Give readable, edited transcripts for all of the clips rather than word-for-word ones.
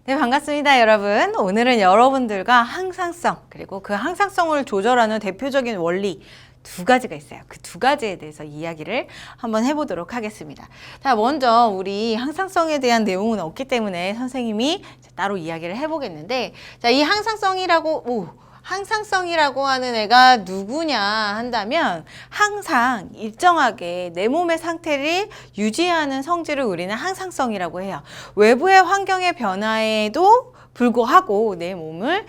네, 반갑습니다, 여러분. 오늘은 여러분들과 항상성, 그리고 그 항상성을 조절하는 대표적인 원리 두 가지가 있어요. 그 두 가지에 대해서 이야기를 한번 해보도록 하겠습니다. 자, 먼저 우리 항상성에 대한 내용은 없기 때문에 선생님이 따로 이야기를 해보겠는데, 자, 이 항상성이라고 하는 애가 누구냐 한다면 항상 일정하게 내 몸의 상태를 유지하는 성질을 우리는 항상성이라고 해요. 외부의 환경의 변화에도 불구하고 내 몸을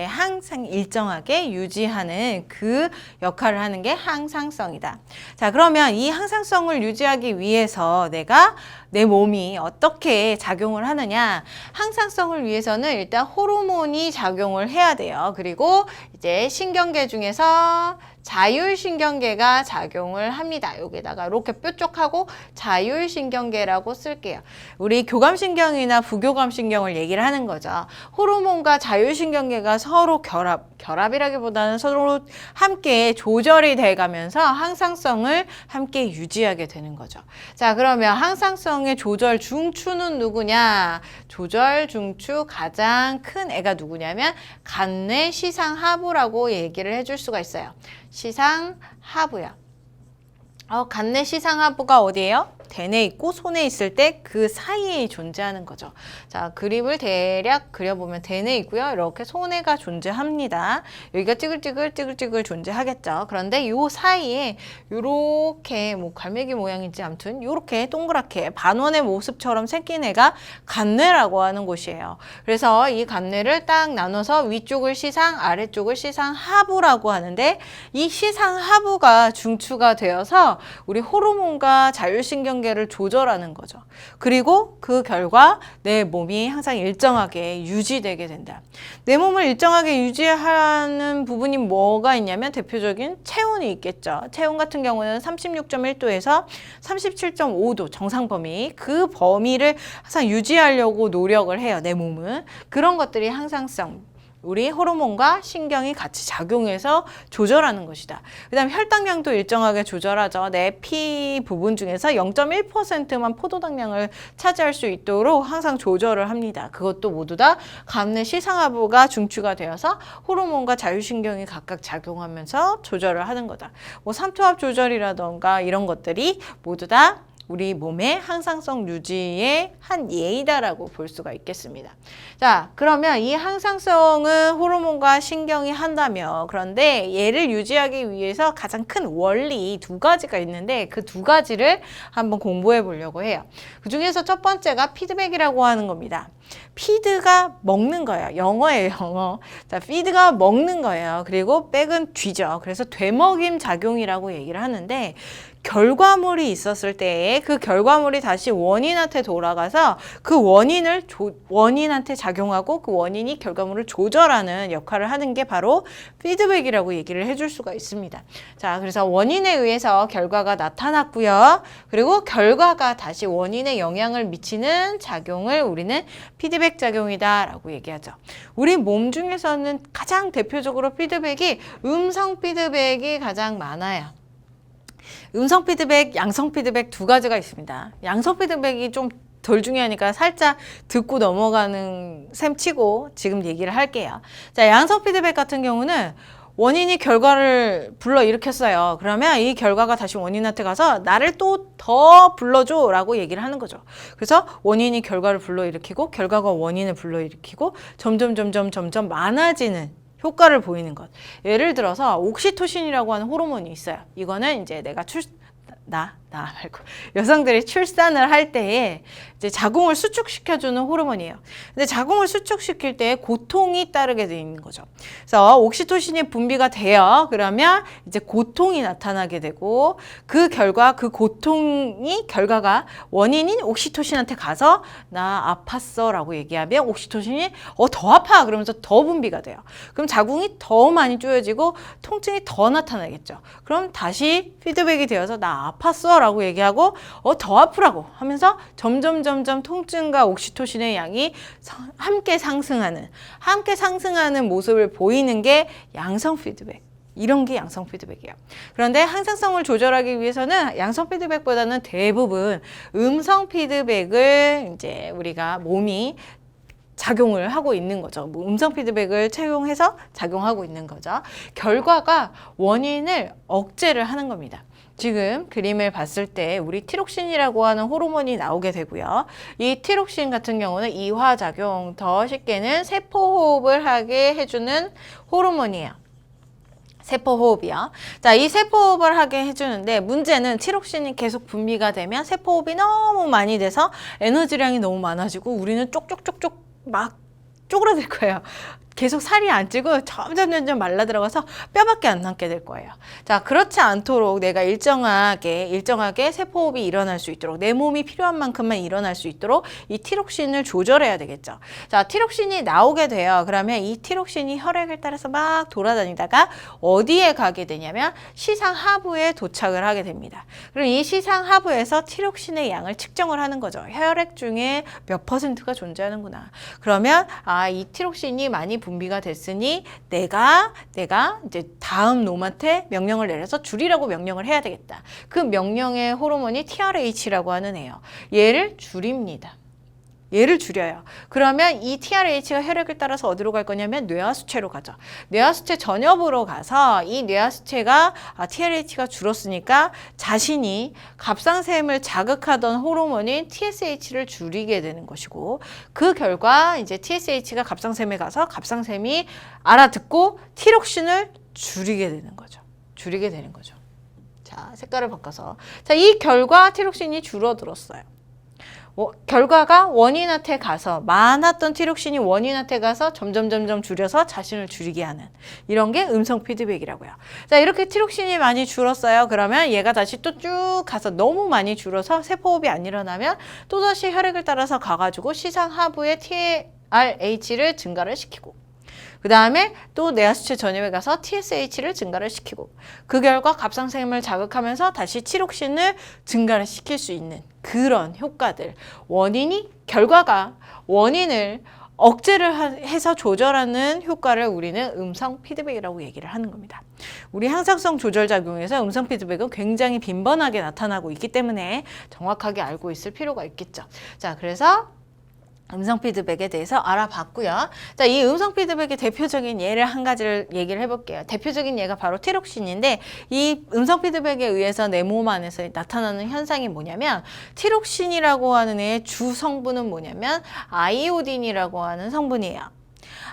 항상 일정하게 유지하는 그 역할을 하는 게 항상성이다. 자, 그러면 이 항상성을 유지하기 위해서 내 몸이 어떻게 작용을 하느냐? 항상성을 위해서는 일단 호르몬이 작용을 해야 돼요. 그리고 이제 신경계 중에서 자율신경계가 작용을 합니다. 여기다가 이렇게 뾰족하고 자율신경계라고 쓸게요. 우리 교감신경이나 부교감신경을 얘기를 하는 거죠. 호르몬과 자율신경계가 서로 결합이라기보다는 서로 함께 조절이 돼가면서 항상성을 함께 유지하게 되는 거죠. 자, 그러면 항상성의 조절 중추는 누구냐? 조절 중추 가장 큰 애가 누구냐면 간뇌 시상하부라고 얘기를 해줄 수가 있어요. 시상하부요. 간뇌 시상하부가 어디예요? 대뇌에 있고 손에 있을 때 그 사이에 존재하는 거죠. 자, 그림을 대략 그려보면 대뇌에 있고요. 이렇게 손해가 존재합니다. 여기가 찌글찌글 존재하겠죠. 그런데 요 사이에 요렇게 갈매기 모양인지 아무튼 요렇게 동그랗게 반원의 모습처럼 생긴 애가 간뇌라고 하는 곳이에요. 그래서 이 간뇌를 딱 나눠서 위쪽을 시상, 아래쪽을 시상하부라고 하는데 이 시상하부가 중추가 되어서 우리 호르몬과 자율신경계를 조절하는 거죠. 그리고 그 결과 내 몸이 항상 일정하게 유지되게 된다. 내 몸을 일정하게 유지하는 부분이 뭐가 있냐면 대표적인 체온이 있겠죠. 체온 같은 경우는 36.1도에서 37.5도 정상 범위, 그 범위를 항상 유지하려고 노력을 해요. 내 몸은. 그런 것들이 항상성. 우리 호르몬과 신경이 같이 작용해서 조절하는 것이다. 그 다음 혈당량도 일정하게 조절하죠. 내 피 부분 중에서 0.1%만 포도당량을 차지할 수 있도록 항상 조절을 합니다. 그것도 모두 다 간뇌 시상하부가 중추가 되어서 호르몬과 자율신경이 각각 작용하면서 조절을 하는 거다. 삼투압 조절이라던가 이런 것들이 모두 다 우리 몸의 항상성 유지의 한 예이다라고 볼 수가 있겠습니다. 자, 그러면 이 항상성은 호르몬과 신경이 한다며, 그런데 얘를 유지하기 위해서 가장 큰 원리 두 가지가 있는데 그 두 가지를 한번 공부해 보려고 해요. 그 중에서 첫 번째가 피드백이라고 하는 겁니다. 피드가 먹는 거예요. 영어예요, 영어. 자, 피드가 먹는 거예요. 그리고 백은 뒤죠. 그래서 되먹임 작용이라고 얘기를 하는데 결과물이 있었을 때에 그 결과물이 다시 원인한테 돌아가서 그 원인한테 작용하고 그 원인이 결과물을 조절하는 역할을 하는 게 바로 피드백이라고 얘기를 해줄 수가 있습니다. 자, 그래서 원인에 의해서 결과가 나타났고요. 그리고 결과가 다시 원인에 영향을 미치는 작용을 우리는 피드백 작용이다 라고 얘기하죠. 우리 몸 중에서는 가장 대표적으로 피드백이 음성 피드백이 가장 많아요. 음성 피드백, 양성 피드백 두 가지가 있습니다. 양성 피드백이 좀 덜 중요하니까 살짝 듣고 넘어가는 셈 치고 지금 얘기를 할게요. 자, 양성 피드백 같은 경우는 원인이 결과를 불러일으켰어요. 그러면 이 결과가 다시 원인한테 가서 나를 또 더 불러줘 라고 얘기를 하는 거죠. 그래서 원인이 결과를 불러일으키고 결과가 원인을 불러일으키고 점점 많아지는 효과를 보이는 것. 예를 들어서 옥시토신이라고 하는 호르몬이 있어요. 이거는 이제 내가 나 말고 여성들이 출산을 할 때에 이제 자궁을 수축시켜주는 호르몬이에요. 근데 자궁을 수축시킬 때 고통이 따르게 되어 있는 거죠. 그래서 옥시토신이 분비가 돼요. 그러면 이제 고통이 나타나게 되고 그 결과가 원인인 옥시토신한테 가서 나 아팠어 라고 얘기하면 옥시토신이 더 아파 그러면서 더 분비가 돼요. 그럼 자궁이 더 많이 쪼여지고 통증이 더 나타나겠죠. 그럼 다시 피드백이 되어서 나 아팠어 라고 얘기하고 더 아프라고 하면서 점점 통증과 옥시토신의 양이 함께 상승하는 모습을 보이는 게 양성 피드백. 이런 게 양성 피드백이에요. 그런데 항상성을 조절하기 위해서는 양성 피드백보다는 대부분 음성 피드백을 이제 우리가 몸이 작용을 하고 있는 거죠. 뭐 음성 피드백을 채용해서 작용하고 있는 거죠. 결과가 원인을 억제를 하는 겁니다. 지금 그림을 봤을 때 우리 티록신이라고 하는 호르몬이 나오게 되고요. 이 티록신 같은 경우는 이화작용, 더 쉽게는 세포호흡을 하게 해주는 호르몬이에요. 세포호흡이요. 자, 이 세포호흡을 하게 해주는데 문제는 티록신이 계속 분비가 되면 세포호흡이 너무 많이 돼서 에너지량이 너무 많아지고 우리는 쪽쪽쪽쪽 막 쪼그라들 거예요. 계속 살이 안 찌고 점점 말라 들어가서 뼈밖에 안 남게 될 거예요. 자, 그렇지 않도록 내가 일정하게 세포호흡이 일어날 수 있도록 내 몸이 필요한 만큼만 일어날 수 있도록 이 티록신을 조절해야 되겠죠. 자, 티록신이 나오게 돼요. 그러면 이 티록신이 혈액을 따라서 막 돌아다니다가 어디에 가게 되냐면 시상하부에 도착을 하게 됩니다. 그럼 이 시상하부에서 티록신의 양을 측정을 하는 거죠. 혈액 중에 몇 %가 존재하는구나. 그러면 이 티록신이 많이 분비가 됐으니 내가 이제 다음 놈한테 명령을 내려서 줄이라고 명령을 해야 되겠다. 그 명령의 호르몬이 TRH라고 하는 애요. 얘를 줄입니다. 얘를 줄여요. 그러면 이 TRH가 혈액을 따라서 어디로 갈 거냐면 뇌하수체로 가죠. 뇌하수체 전엽으로 가서 이 뇌하수체가 TRH가 줄었으니까 자신이 갑상샘을 자극하던 호르몬인 TSH를 줄이게 되는 것이고 그 결과 이제 TSH가 갑상샘에 가서 갑상샘이 알아듣고 티록신을 줄이게 되는 거죠. 줄이게 되는 거죠. 자, 색깔을 바꿔서. 자, 이 결과 티록신이 줄어들었어요. 결과가 원인한테 가서 많았던 티록신이 원인한테 가서 점점 줄여서 자신을 줄이게 하는 이런 게 음성 피드백이라고요. 자, 이렇게 티록신이 많이 줄었어요. 그러면 얘가 다시 또 쭉 가서 너무 많이 줄어서 세포호흡이 안 일어나면 또다시 혈액을 따라서 가가지고 시상하부의 TRH를 증가를 시키고 그 다음에 또 뇌하수체 전엽에 가서 TSH를 증가를 시키고 그 결과 갑상샘을 자극하면서 다시 티록신을 증가를 시킬 수 있는 그런 효과들. 결과가 원인을 억제를 해서 조절하는 효과를 우리는 음성 피드백이라고 얘기를 하는 겁니다. 우리 항상성 조절 작용에서 음성 피드백은 굉장히 빈번하게 나타나고 있기 때문에 정확하게 알고 있을 필요가 있겠죠. 자, 그래서 음성 피드백에 대해서 알아봤고요. 자, 이 음성 피드백의 대표적인 예를 한 가지를 얘기를 해볼게요. 대표적인 예가 바로 티록신인데 이 음성 피드백에 의해서 내 몸 안에서 나타나는 현상이 뭐냐면 티록신이라고 하는 애의 주 성분은 뭐냐면 아이오딘이라고 하는 성분이에요.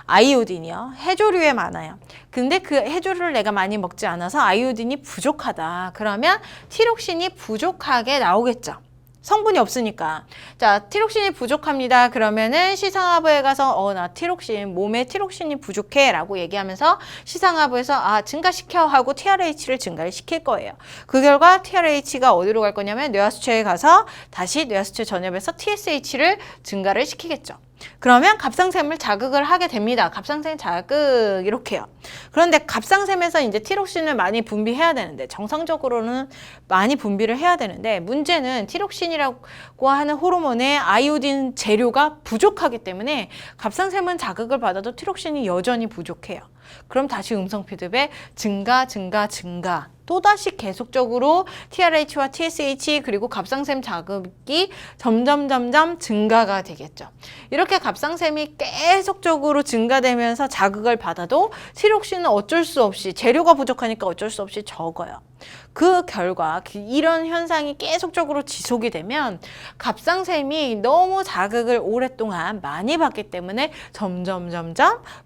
아이오딘이요. 해조류에 많아요. 근데 그 해조류를 내가 많이 먹지 않아서 아이오딘이 부족하다. 그러면 티록신이 부족하게 나오겠죠. 성분이 없으니까. 자, 티록신이 부족합니다. 그러면은 시상하부에 가서 나 티록신, 몸에 티록신이 부족해 라고 얘기하면서 시상하부에서 증가시켜 하고 TRH를 증가를 시킬 거예요. 그 결과 TRH가 어디로 갈 거냐면 뇌하수체에 가서 다시 뇌하수체 전엽에서 TSH를 증가를 시키겠죠. 그러면 갑상샘을 자극을 하게 됩니다. 갑상샘 자극 이렇게요. 그런데 갑상샘에서 이제 티록신을 많이 분비해야 되는데 정상적으로는 많이 분비를 해야 되는데 문제는 티록신이라고 하는 호르몬의 아이오딘 재료가 부족하기 때문에 갑상샘은 자극을 받아도 티록신이 여전히 부족해요. 그럼 다시 음성 피드백 증가 또다시 계속적으로 TRH와 TSH 그리고 갑상샘 자극이 점점 증가가 되겠죠. 이렇게 갑상샘이 계속적으로 증가되면서 자극을 받아도 티록신은 어쩔 수 없이 재료가 부족하니까 어쩔 수 없이 적어요. 그 결과 이런 현상이 계속적으로 지속이 되면 갑상샘이 너무 자극을 오랫동안 많이 받기 때문에 점점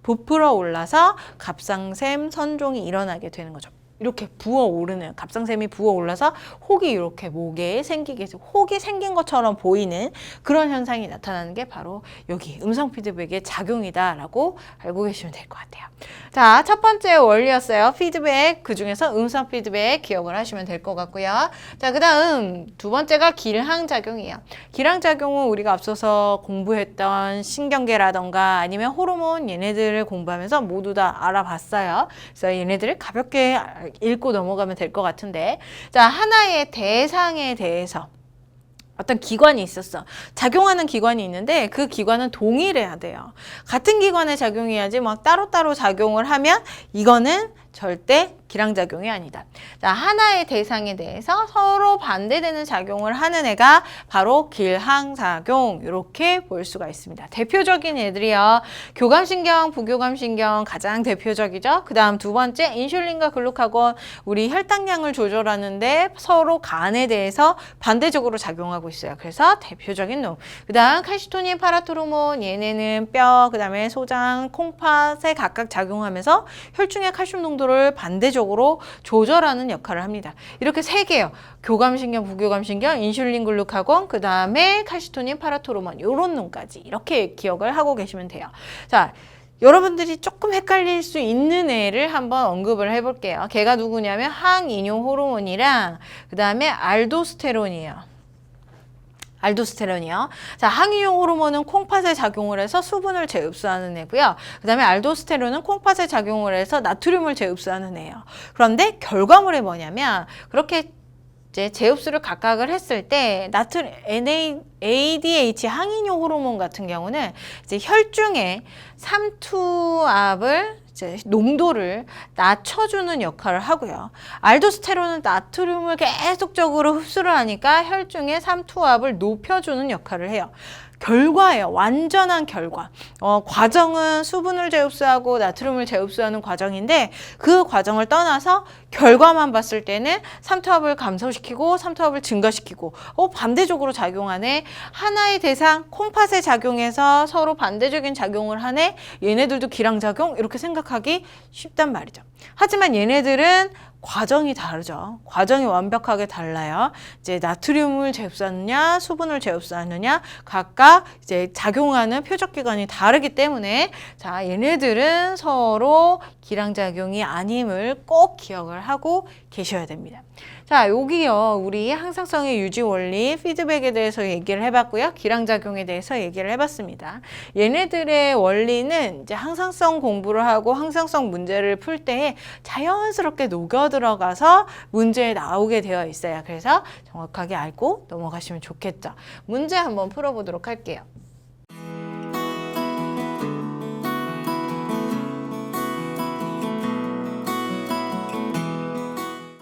부풀어 올라서 갑상샘 선종이 일어나게 되는 거죠. 이렇게 부어오르는 갑상샘이 부어올라서 혹이 이렇게 목에 생기게 해서 혹이 생긴 것처럼 보이는 그런 현상이 나타나는 게 바로 여기 음성 피드백의 작용이다라고 알고 계시면 될 것 같아요. 자, 첫 번째 원리였어요. 피드백, 그중에서 음성 피드백 기억을 하시면 될 것 같고요. 자, 그 다음 두 번째가 길항작용이에요. 길항작용은 우리가 앞서서 공부했던 신경계라던가 아니면 호르몬 얘네들을 공부하면서 모두 다 알아봤어요. 그래서 얘네들을 가볍게 읽고 넘어가면 될 것 같은데, 자, 하나의 대상에 대해서 어떤 기관이 있었어. 작용하는 기관이 있는데 그 기관은 동일해야 돼요. 같은 기관에 작용해야지 막 따로따로 작용을 하면 이거는 절대 기량작용이 아니다. 자, 하나의 대상에 대해서 서로 반대되는 작용을 하는 애가 바로 길항작용, 이렇게 볼 수가 있습니다. 대표적인 애들이요. 교감신경, 부교감신경 가장 대표적이죠. 그 다음 두 번째 인슐린과 글루카곤, 우리 혈당량을 조절하는데 서로 간에 대해서 반대적으로 작용하고 있어요. 그래서 대표적인 놈. 그 다음 칼시토닌, 파라토르몬, 얘네는 뼈, 그 다음에 소장, 콩팥에 각각 작용하면서 혈중의 칼슘 농도를 반대적으로 조절하는 역할을 합니다. 이렇게 세 개요. 교감신경, 부교감신경, 인슐린, 글루카곤, 그 다음에 칼시토닌, 파라토르몬, 요런 놈까지 이렇게 기억을 하고 계시면 돼요. 자, 여러분들이 조금 헷갈릴 수 있는 애를 한번 언급을 해볼게요. 걔가 누구냐면 항인용 호르몬이랑 그 다음에 알도스테론이에요. 알도스테론이요. 자, 항이용 호르몬은 콩팥에 작용을 해서 수분을 재흡수하는 애고요. 그 다음에 알도스테론은 콩팥에 작용을 해서 나트륨을 재흡수하는 애예요. 그런데 결과물이 뭐냐면 그렇게 이제 재흡수를 각각을 했을 때 ADH 항인용 호르몬 같은 경우는 이제 혈중의 삼투압을 농도를 낮춰주는 역할을 하고요. 알도스테론은 나트륨을 계속적으로 흡수를 하니까 혈중의 삼투압을 높여주는 역할을 해요. 결과예요. 완전한 결과. 과정은 수분을 재흡수하고 나트륨을 재흡수하는 과정인데 그 과정을 떠나서 결과만 봤을 때는 삼투압을 감소시키고 삼투압을 증가시키고 반대적으로 작용하네. 하나의 대상 콩팥에 작용해서 서로 반대적인 작용을 하네. 얘네들도 기량작용 이렇게 생각하기 쉽단 말이죠. 하지만 얘네들은 과정이 다르죠. 과정이 완벽하게 달라요. 이제 나트륨을 재흡수하느냐, 수분을 재흡수하느냐, 각각 이제 작용하는 표적기관이 다르기 때문에 자, 얘네들은 서로 기량작용이 아님을 꼭 기억을 하고 계셔야 됩니다. 자, 여기요. 우리 항상성의 유지 원리, 피드백에 대해서 얘기를 해봤고요. 기량작용에 대해서 얘기를 해봤습니다. 얘네들의 원리는 이제 항상성 공부를 하고 항상성 문제를 풀 때 자연스럽게 녹여 들어가서 문제에 나오게 되어 있어요. 그래서 정확하게 알고 넘어가시면 좋겠죠. 문제 한번 풀어보도록 할게요.